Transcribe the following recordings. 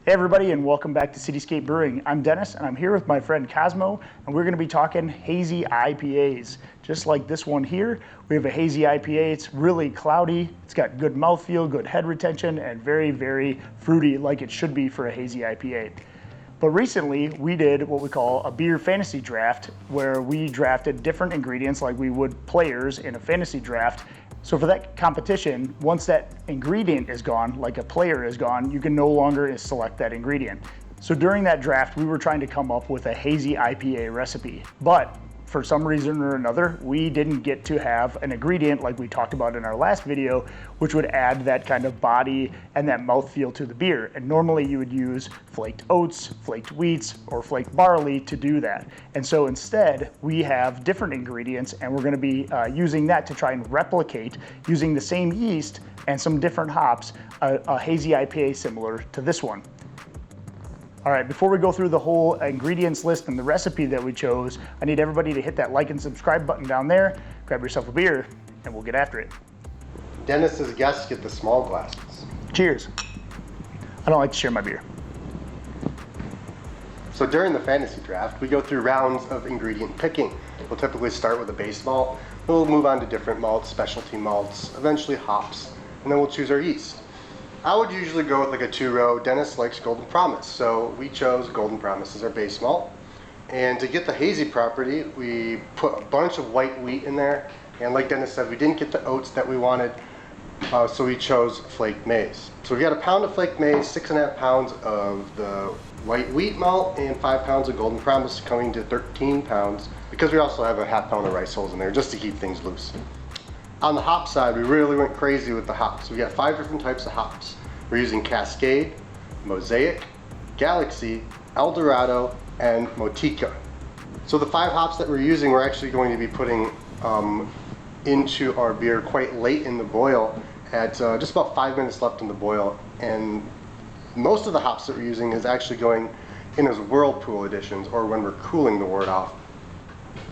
Hey everybody, and welcome back to Cityscape Brewing. I'm Dennis, and I'm here with my friend Cosmo, and we're going to be talking hazy IPAs. Just like this one here, we have a hazy IPA. It's really cloudy, it's got good mouthfeel, good head retention, and very, very fruity like it should be for a hazy IPA. But recently, we did what we call a beer fantasy draft, where we drafted different ingredients like we would players in a fantasy draft. So for that competition, once that ingredient is gone, like a player is gone, you can no longer select that ingredient. So during that draft, we were trying to come up with a hazy IPA recipe, but for some reason or another, we didn't get to have an ingredient like we talked about in our last video, which would add that kind of body and that mouthfeel to the beer. And normally you would use flaked oats, flaked wheats, or flaked barley to do that. And so instead, we have different ingredients, and we're gonna be using that to try and replicate, using the same yeast and some different hops, a hazy IPA similar to this one. All right, before we go through the whole ingredients list and the recipe that we chose, I need everybody to hit that like and subscribe button down there, grab yourself a beer, and we'll get after it. Dennis's guests get the small glasses. Cheers. I don't like to share my beer. So during the fantasy draft, we go through rounds of ingredient picking. We'll typically start with a base malt, we'll move on to different malts, specialty malts, eventually hops, and then we'll choose our yeast. I would usually go with like a 2-row. Dennis likes Golden Promise, so we chose Golden Promise as our base malt. And to get the hazy property, we put a bunch of white wheat in there. And like Dennis said, we didn't get the oats that we wanted, so we chose flaked maize. So we got a pound of flaked maize, 6.5 pounds of the white wheat malt, and 5 pounds of Golden Promise, coming to 13 pounds, because we also have a half pound of rice hulls in there just to keep things loose. On the hop side, we really went crazy with the hops. We got 5 different types of hops. We're using Cascade, Mosaic, Galaxy, Eldorado, and Motica. So the 5 hops that we're using, we're actually going to be putting into our beer quite late in the boil, at just about 5 minutes left in the boil. And most of the hops that we're using is actually going in as whirlpool additions, or when we're cooling the wort off.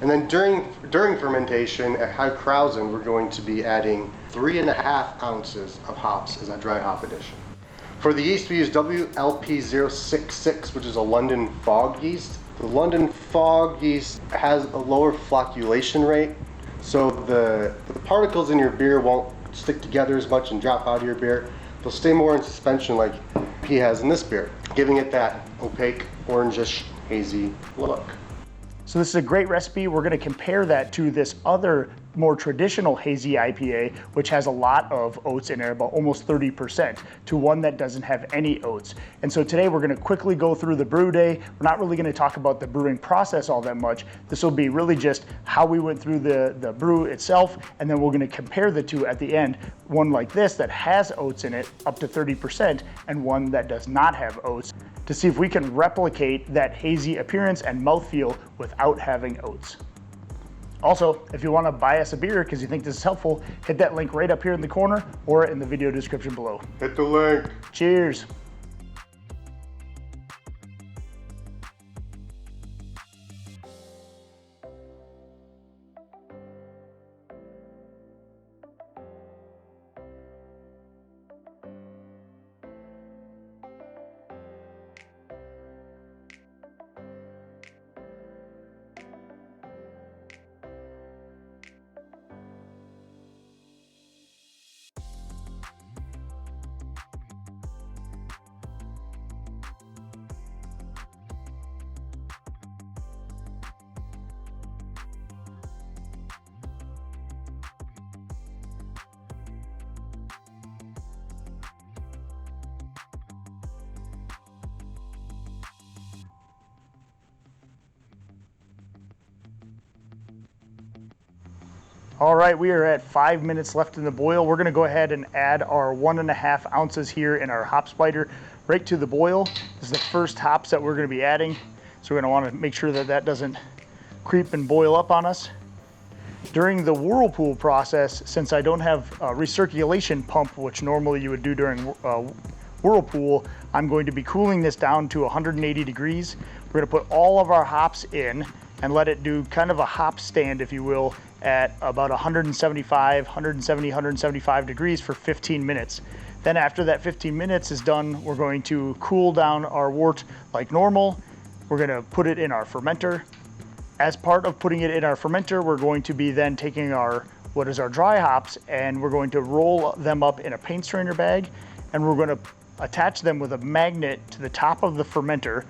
And then during fermentation at high Krausen, we're going to be adding 3.5 ounces of hops as a dry hop addition. For the yeast, we use WLP066, which is a London fog yeast. The London fog yeast has a lower flocculation rate, so the particles in your beer won't stick together as much and drop out of your beer. They'll stay more in suspension like he has in this beer, giving it that opaque, orangish, hazy look. So this is a great recipe. We're gonna compare that to this other more traditional hazy IPA, which has a lot of oats in there, about almost 30%, to one that doesn't have any oats. And so today we're gonna quickly go through the brew day. We're not really gonna talk about the brewing process all that much. This will be really just how we went through the brew itself, and then we're gonna compare the two at the end. One like this that has oats in it, up to 30%, and one that does not have oats, to see if we can replicate that hazy appearance and mouthfeel without having oats. Also, if you want to buy us a beer because you think this is helpful, hit that link right up here in the corner or in the video description below. Hit the link. Cheers. All right, we are at 5 minutes left in the boil. We're gonna go ahead and add our 1.5 ounces here in our hop spider right to the boil. This is the first hops that we're gonna be adding. So we're gonna wanna make sure that that doesn't creep and boil up on us. During the whirlpool process, since I don't have a recirculation pump, which normally you would do during whirlpool, I'm going to be cooling this down to 180 degrees. We're gonna put all of our hops in and let it do kind of a hop stand, if you will, at about 175 degrees for 15 minutes. Then after that 15 minutes is done, we're going to cool down our wort like normal. We're gonna put it in our fermenter. As part of putting it in our fermenter, we're going to be then taking our dry hops, and we're going to roll them up in a paint strainer bag, and we're going to attach them with a magnet to the top of the fermenter,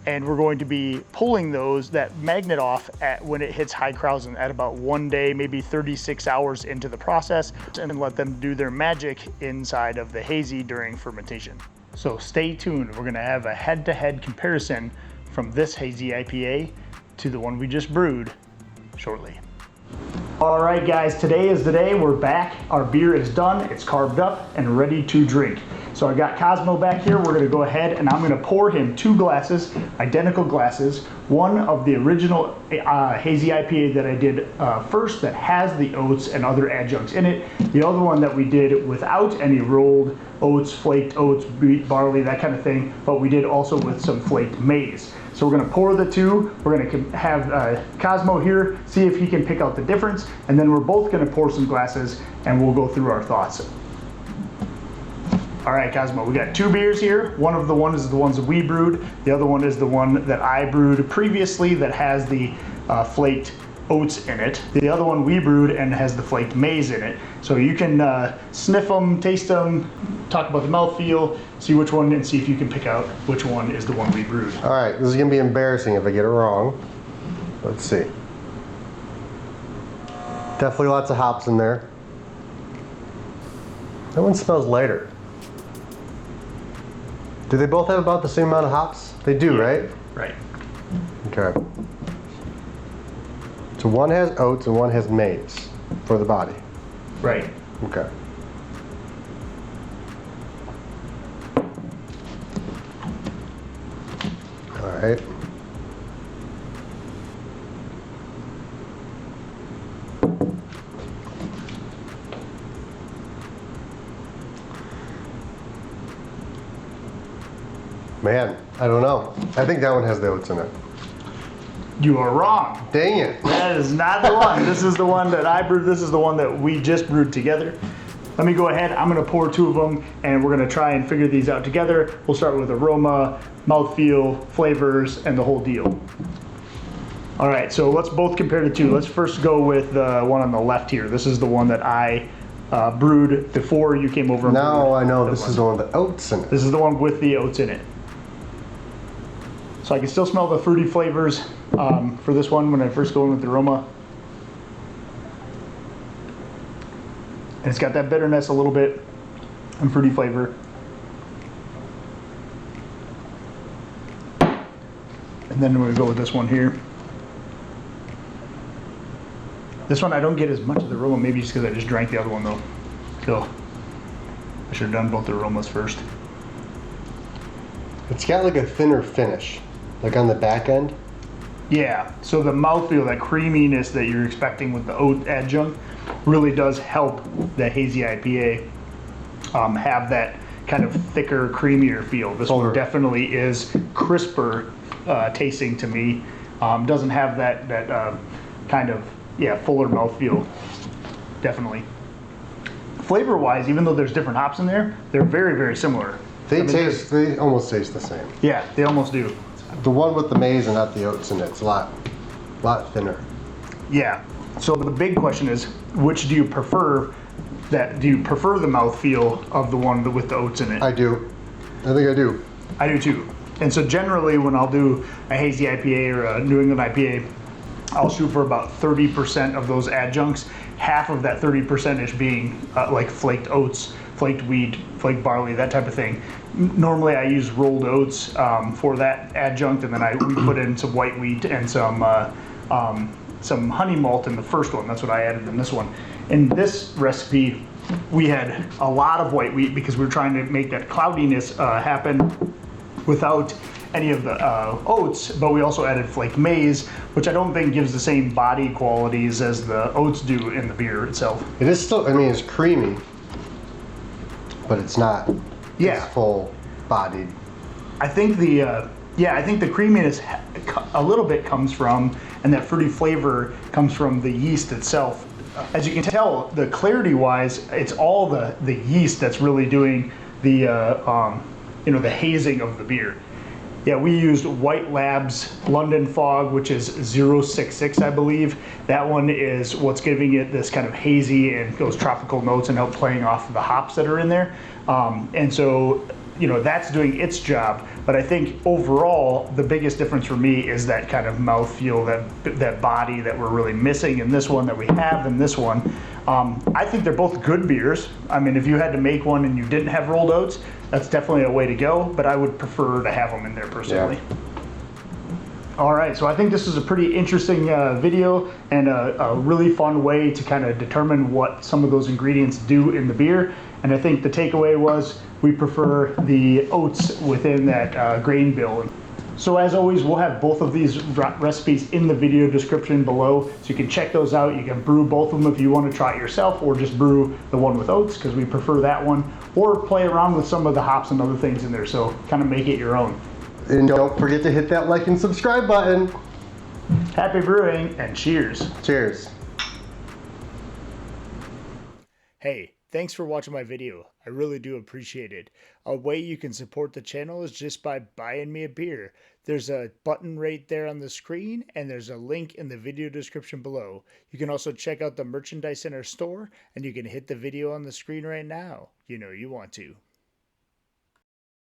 and we're going to be pulling that magnet off when it hits high Krausen at about 1 day, maybe 36 hours into the process, and let them do their magic inside of the hazy during fermentation. So stay tuned. We're going to have a head-to-head comparison from this Hazy IPA to the one we just brewed shortly. All right, guys, today is the day. We're back. Our beer is done. It's carved up and ready to drink. So I got Cosmo back here. We're gonna go ahead and I'm gonna pour him 2 glasses, identical glasses. One of the original Hazy IPA that I did first that has the oats and other adjuncts in it. The other one that we did without any rolled oats, flaked oats, wheat, barley, that kind of thing, but we did also with some flaked maize. So we're gonna pour the 2. We're gonna have Cosmo here, see if he can pick out the difference, and then we're both gonna pour some glasses and we'll go through our thoughts. All right, Cosmo, we got 2 beers here. One of the ones is the ones that we brewed. The other one is the one that I brewed previously that has the flaked oats in it. The other one we brewed and has the flaked maize in it. So you can sniff them, taste them, talk about the mouthfeel, see which one, and see if you can pick out which one is the one we brewed. All right, this is gonna be embarrassing if I get it wrong. Let's see. Definitely lots of hops in there. That one smells lighter. Do they both have about the same amount of hops? They do, right? Right. Okay. So one has oats and one has maize for the body. Right. Okay. All right. Man, I don't know. I think that one has the oats in it. You are wrong. Dang it. That is not the one. This is the one that I brewed. This is the one that we just brewed together. Let me go ahead. I'm going to pour 2 of them, and we're going to try and figure these out together. We'll start with aroma, mouthfeel, flavors, and the whole deal. All right, so let's both compare the 2. Let's first go with the one on the left here. This is the one that I brewed before you came over. And now I know this is the one with the oats in it. This is the one with the oats in it. So I can still smell the fruity flavors for this one when I first go in with the aroma. And it's got that bitterness a little bit and fruity flavor. And then we're gonna go with this one here. This one I don't get as much of the aroma, maybe just because I just drank the other one though. So I should have done both the aromas first. It's got like a thinner finish, like on the back end. Yeah, so the mouthfeel, that creaminess that you're expecting with the oat adjunct really does help the Hazy IPA have that kind of thicker, creamier feel. This one definitely is crisper tasting to me. Doesn't have that kind of, fuller mouthfeel, definitely. Flavor-wise, even though there's different hops in there, they're very, very similar. They almost taste the same. Yeah, they almost do. The one with the maize and not the oats in it's a lot thinner. Yeah. So the big question is, which do you prefer? Do you prefer the mouthfeel of the one with the oats in it? I do. I think I do. I do too. And so generally when I'll do a Hazy IPA or a New England IPA, I'll shoot for about 30% of those adjuncts. Half of that 30% being like flaked oats, flaked wheat, flaked barley, that type of thing. Normally I use rolled oats for that adjunct, and then we put in some white wheat and some honey malt in the first one. That's what I added in this one. In this recipe, we had a lot of white wheat because we were trying to make that cloudiness happen without any of the oats, but we also added flaked maize, which I don't think gives the same body qualities as the oats do in the beer itself. It is still, I mean, it's creamy, but it's not as full bodied. I think I think the creaminess a little bit comes from, and that fruity flavor comes from the yeast itself As you can tell, the clarity wise, it's all the yeast that's really doing the the hazing of the beer. Yeah, we used White Labs London Fog, which is 066, I believe. That one is what's giving it this kind of hazy and those tropical notes and help playing off of the hops that are in there. And so, that's doing its job. But I think overall, the biggest difference for me is that kind of mouthfeel, that body that we're really missing in this one that we have in this one. I think they're both good beers. I mean, if you had to make one and you didn't have rolled oats, that's definitely a way to go, but I would prefer to have them in there personally. Yeah. All right, so I think this is a pretty interesting video and a really fun way to kind of determine what some of those ingredients do in the beer. And I think the takeaway was we prefer the oats within that grain bill. So as always, we'll have both of these recipes in the video description below, so you can check those out. You can brew both of them if you want to try it yourself, or just brew the one with oats because we prefer that one, or play around with some of the hops and other things in there, so kind of make it your own. And don't forget to hit that like and subscribe button. Happy brewing and cheers. Cheers. Hey, thanks for watching my video. I really do appreciate it. A way you can support the channel is just by buying me a beer. There's a button right there on the screen, and there's a link in the video description below. You can also check out the merchandise in our store, and you can hit the video on the screen right now. You know you want to.